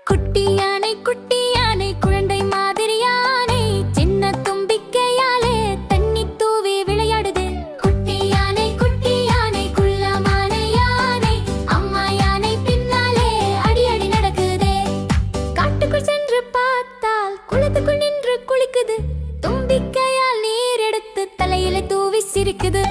குட்டி யானை குட்டி யானை குழந்தை மாதிரி யானை சின்ன தும்பிக்கையாலே தண்ணி தூவி விளையாடுது. குட்டி யானை குள்ளமான யானை அம்மா யானை பின்னாலே அடி அடி நடக்குதே. காட்டுக்குள் சென்று பார்த்தால் குளத்துக்குள் நின்று குளிக்குது. தும்பிக்கையால் நீர் எடுத்து தலையில தூவி சிரிக்குது.